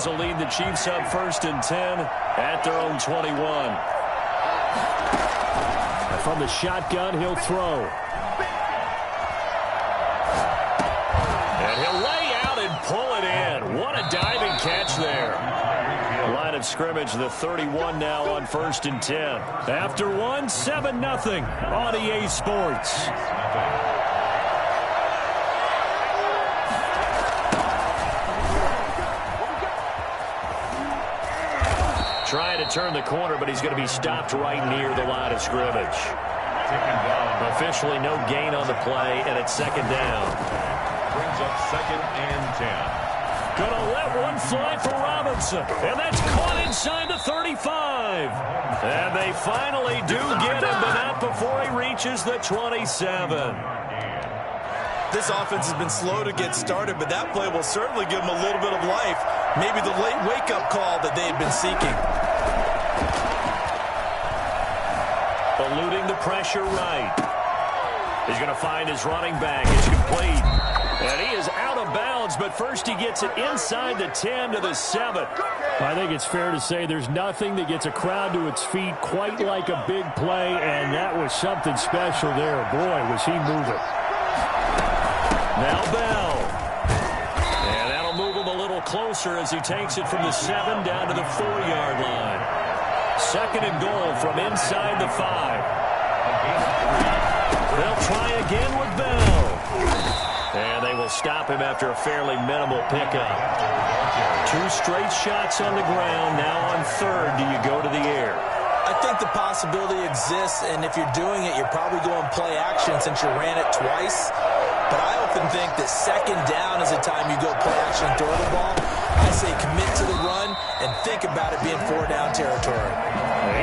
Rams will lead the Chiefs up 1st and 10 at their own 21. From the shotgun, he'll throw. And he'll lay out and pull it in. What a diving catch there. Line of scrimmage, the 31 now on 1st and 10. After one, 7-0 on EA Sports. Trying to turn the corner, but he's going to be stopped right near the line of scrimmage. Officially no gain on the play, and it's 2nd down. Brings up 2nd and 10. Gonna let one fly for Robinson, and that's caught inside the 35. And they finally do get him, but not before he reaches the 27. This offense has been slow to get started, but that play will certainly give them a little bit of life. Maybe the late wake-up call that they had been seeking. Eluding the pressure right. He's going to find his running back. It's complete. And he is out of bounds, but first he gets it inside the 10 to the 7. I think it's fair to say there's nothing that gets a crowd to its feet quite like a big play, and that was something special there. Boy, was he moving. Now Bell. And that'll move him a little closer as he takes it from the 7 down to the 4-yard line. 2nd and goal from inside the 5. They'll try again with Bell. And they will stop him after a fairly minimal pickup. 2 straight shots on the ground. Now on 3rd, do you go to the air? I think the possibility exists, and if you're doing it, you're probably going play action since you ran it twice. But I often think that 2nd down is the time you go play action and throw the ball. I say commit to the run and think about it being 4-down territory.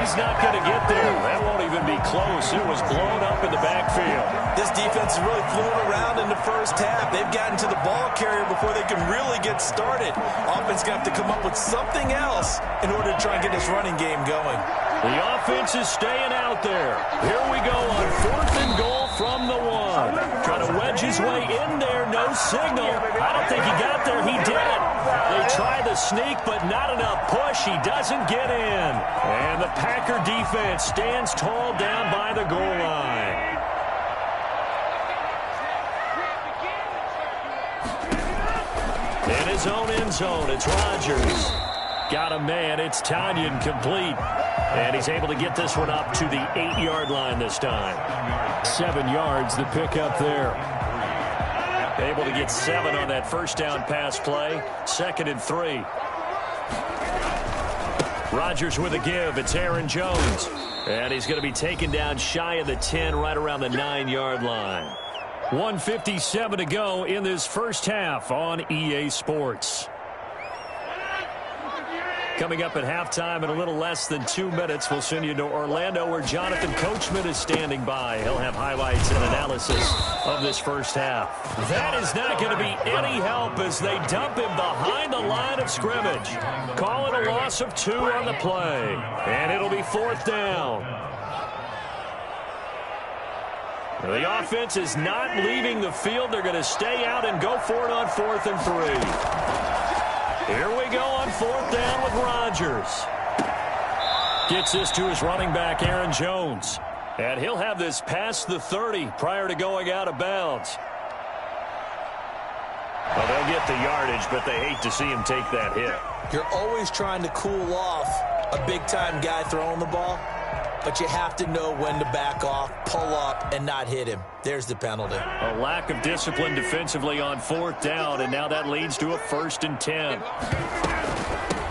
He's not going to get there. That won't even be close. It was blown up in the backfield. This defense has really flown around in the first half. They've gotten to the ball carrier before they can really get started. Offense going to have to come up with something else in order to try and get this running game going. The offense is staying out there. Here we go on 4th and goal from the 1. Trying to wedge his way in there. No signal. I don't think he got there. He did. They try the sneak, but not enough push. He doesn't get in. And the Packer defense stands tall down by the goal line. In his own end zone, it's Rodgers. Got a man. It's Tanyan complete. And he's able to get this one up to the 8-yard line this time. 7 yards, the pickup there. Able to get 7 on that first down pass play. 2nd and 3. Rodgers with a give. It's Aaron Jones. And he's going to be taken down shy of the 10, right around the 9-yard line. 1:57 to go in this first half on EA Sports. Coming up at halftime in a little less than 2 minutes, we'll send you to Orlando where Jonathan Coachman is standing by. He'll have highlights and analysis of this first half. That is not going to be any help as they dump him behind the line of scrimmage. Call it a loss of 2 on the play. And it'll be 4th down. The offense is not leaving the field. They're going to stay out and go for it on 4th and 3. Here we go on 4th down with Rodgers. Gets this to his running back, Aaron Jones. And he'll have this past the 30 prior to going out of bounds. Well, they'll get the yardage, but they hate to see him take that hit. You're always trying to cool off a big-time guy throwing the ball, but you have to know when to back off, pull up, and not hit him. There's the penalty. A lack of discipline defensively on 4th down, and now that leads to a 1st and 10.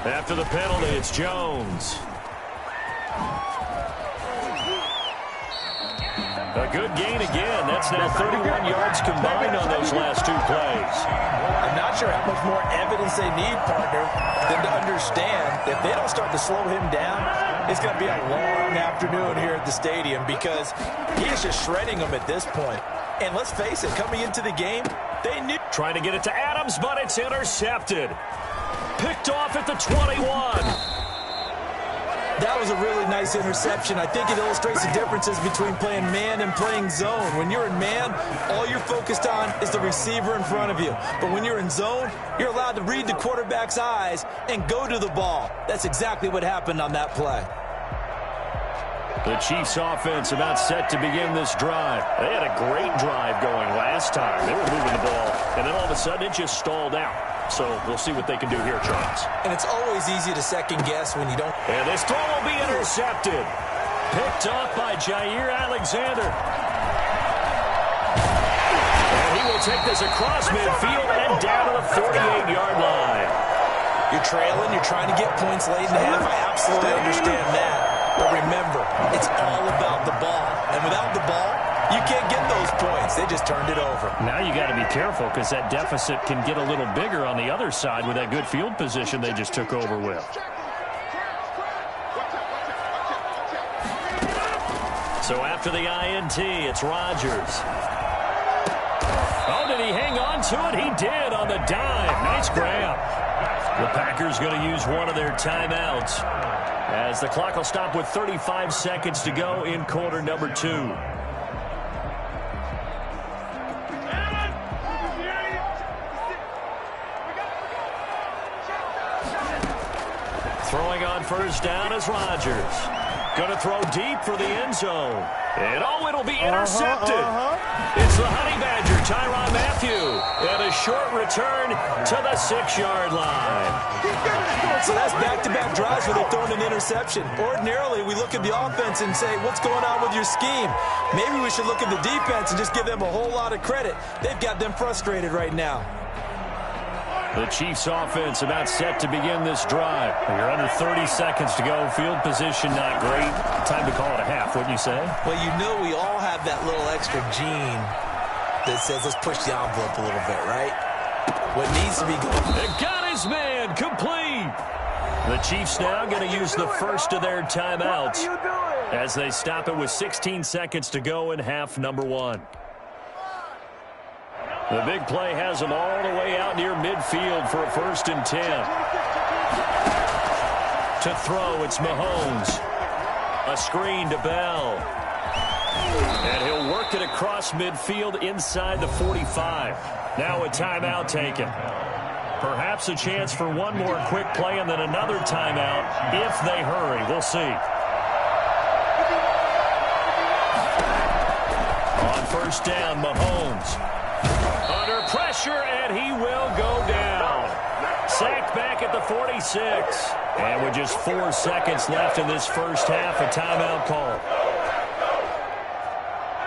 After the penalty, it's Jones. A good gain again. That's now 31 yards combined on those last 2 plays. I'm not sure how much more evidence they need, partner, than to understand that if they don't start to slow him down, it's going to be a long afternoon here at the stadium because he is just shredding them at this point. And let's face it, coming into the game, they knew. Trying to get it to Adams, but it's intercepted. Picked off at the 21. That was a really nice interception. I think it illustrates the differences between playing man and playing zone. When you're in man, all you're focused on is the receiver in front of you. But when you're in zone, you're allowed to read the quarterback's eyes and go to the ball. That's exactly what happened on that play. The Chiefs offense about set to begin this drive. They had a great drive going last time. They were moving the ball, and then all of a sudden it just stalled out. So we'll see what they can do here, Charles. And it's always easy to second guess when you don't. And this throw will be intercepted. Picked off by Jair Alexander. And he will take this across midfield and down to the 48-yard line. You're trailing. You're trying to get points late in the half. I absolutely understand that. But remember, it's all about the ball. And without the ball, you can't get those points. They just turned it over. Now you got to be careful because that deficit can get a little bigger on the other side with that good field position they just took over with. So after the INT, it's Rodgers. Oh, did he hang on to it? He did on the dive. Nice grab. The Packers going to use one of their timeouts as the clock will stop with 35 seconds to go in quarter number 2. Throwing on first down is Rodgers. Going to throw deep for the end zone. And it'll be intercepted. It's the Honey Badger, Tyrann Mathieu. And a short return to the 6-yard line. So that's back-to-back drives where they're throwing an interception. Ordinarily, we look at the offense and say, what's going on with your scheme? Maybe we should look at the defense and just give them a whole lot of credit. They've got them frustrated right now. The Chiefs offense about set to begin this drive. You're under 30 seconds to go. Field position not great. Time to call it a half, wouldn't you say? Well, you know we all have that little extra gene that says let's push the envelope a little bit, right? What needs to be going. They got his man complete. The Chiefs now going to use the first of their timeouts as they stop it with 16 seconds to go in half number 1. The big play has them all the way out near midfield for a 1st and 10. To throw, it's Mahomes. A screen to Bell. And he'll work it across midfield inside the 45. Now a timeout taken. Perhaps a chance for one more quick play and then another timeout if they hurry. We'll see. On first down, Mahomes. Under pressure, and he will go down. Sacked back at the 46. And with just 4 seconds left in this first half, a timeout call.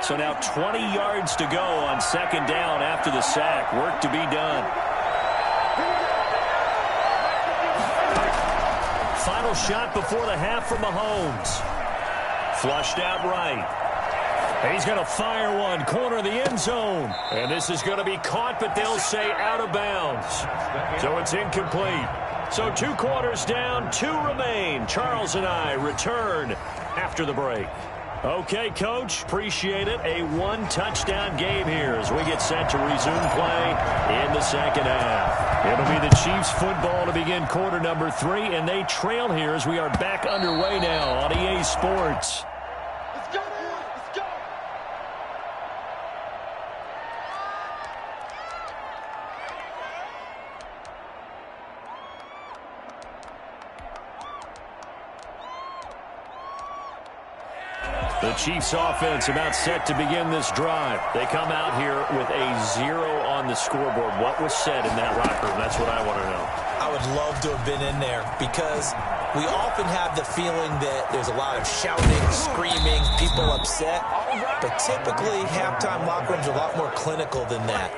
So now 20 yards to go on second down after the sack. Work to be done. Final shot before the half from Mahomes. Flushed out right. He's going to fire one, corner of the end zone. And this is going to be caught, but they'll say out of bounds. So it's incomplete. So 2 quarters down, 2 remain. Charles and I return after the break. Okay, Coach, appreciate it. A 1-touchdown game here as we get set to resume play in the second half. It'll be the Chiefs football to begin quarter number 3, and they trail here as we are back underway now on EA Sports. The Chiefs offense about set to begin this drive. They come out here with a 0 on the scoreboard. What was said in that locker room? That's what I want to know. I would love to have been in there because we often have the feeling that there's a lot of shouting, screaming, people upset. But typically, halftime locker rooms are a lot more clinical than that.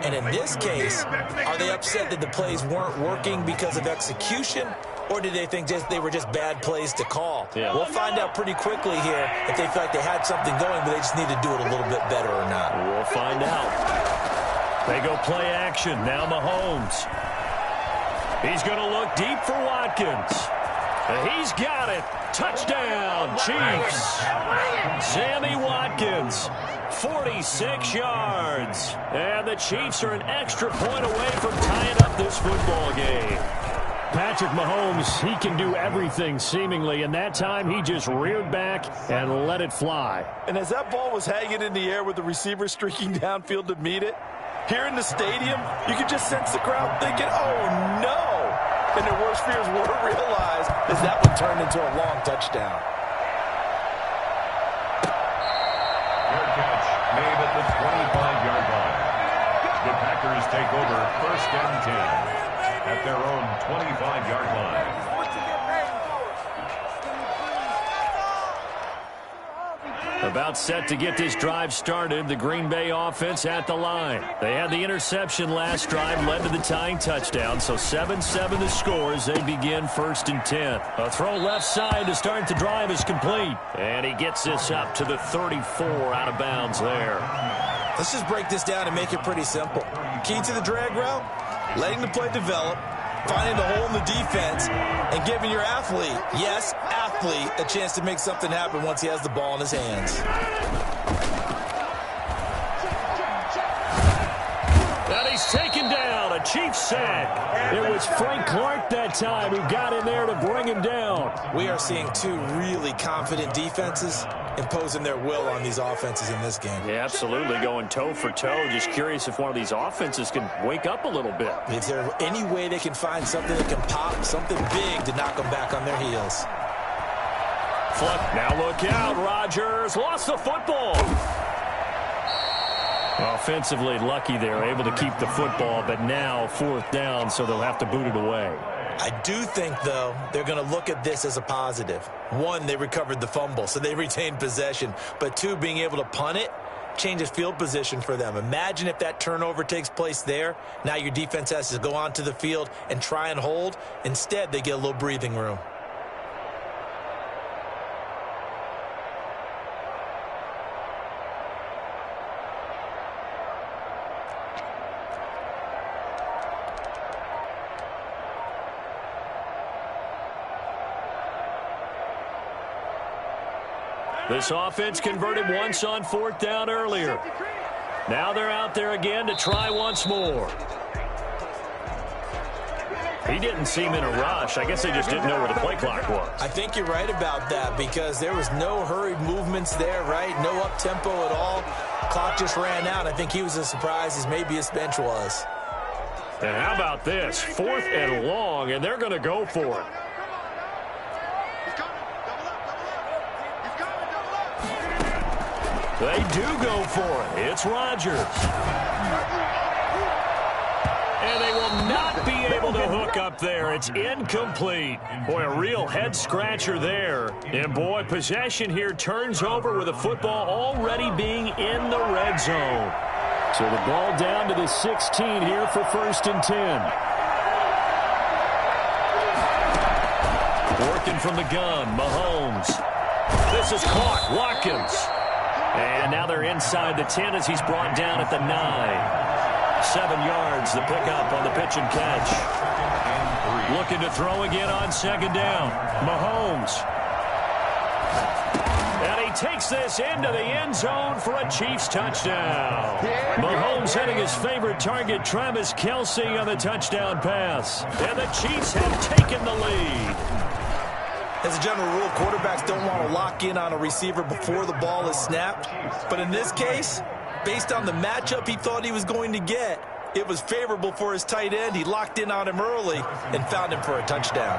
And in this case, are they upset that the plays weren't working because of execution? Or did they think they were just bad plays to call? Yeah. We'll find out pretty quickly here if they feel like they had something going, but they just need to do it a little bit better or not. We'll find out. They go play action. Now Mahomes. He's going to look deep for Watkins. He's got it. Touchdown, Chiefs. Sammy Watkins, 46 yards. And the Chiefs are an extra point away from tying up this football game. Patrick Mahomes, he can do everything seemingly, and that time he just reared back and let it fly. And as that ball was hanging in the air with the receiver streaking downfield to meet it, here in the stadium, you could just sense the crowd thinking, oh no! And their worst fears were realized as that one turned into a long touchdown. Fair catch made at the 25-yard line. The Packers take over 1st and 10 at their own 25-yard line. About set to get this drive started, the Green Bay offense at the line. They had the interception last drive, led to the tying touchdown, so 7-7 the score as they begin 1st and 10. A throw left side to start the drive is complete. And he gets this up to the 34 out of bounds there. Let's just break this down and make it pretty simple. Key to the drag route, letting the play develop, finding the hole in the defense, and giving your athlete, yes, athlete, a chance to make something happen once he has the ball in his hands. And he's taken down, a Chiefs sack. It was Frank Clark that time who got in there to bring him down. We are seeing two really confident defenses imposing their will on these offenses in this game. Yeah, absolutely, going toe for toe. Just curious if one of these offenses can wake up a little bit. Is there any way they can find something that can pop, something big to knock them back on their heels? Now look out, Rodgers lost the football. Offensively lucky they're able to keep the football, but now 4th down, so they'll have to boot it away. I do think, though, they're going to look at this as a positive. One, they recovered the fumble, so they retained possession. But two, being able to punt it changes field position for them. Imagine if that turnover takes place there. Now your defense has to go onto the field and try and hold. Instead, they get a little breathing room. This offense converted once on 4th down earlier. Now they're out there again to try once more. He didn't seem in a rush. I guess they just didn't know where the play clock was. I think you're right about that because there was no hurried movements there, right? No up-tempo at all. Clock just ran out. I think he was as surprised as maybe his bench was. And how about this? 4th and long, and they're going to go for it. They do go for it. It's Rodgers. And they will not be able to hook up there. It's incomplete. Boy, a real head-scratcher there. And, boy, possession here turns over with the football already being in the red zone. So the ball down to the 16 here for 1st and 10. Working from the gun, Mahomes. This is caught. Watkins. And now they're inside the 10 as he's brought down at the 9. 7 yards, the pickup on the pitch and catch. Looking to throw again on 2nd down. Mahomes. And he takes this into the end zone for a Chiefs touchdown. Mahomes hitting his favorite target, Travis Kelce, on the touchdown pass. And the Chiefs have taken the lead. As a general rule, quarterbacks don't want to lock in on a receiver before the ball is snapped. But in this case, based on the matchup he thought he was going to get, it was favorable for his tight end. He locked in on him early and found him for a touchdown.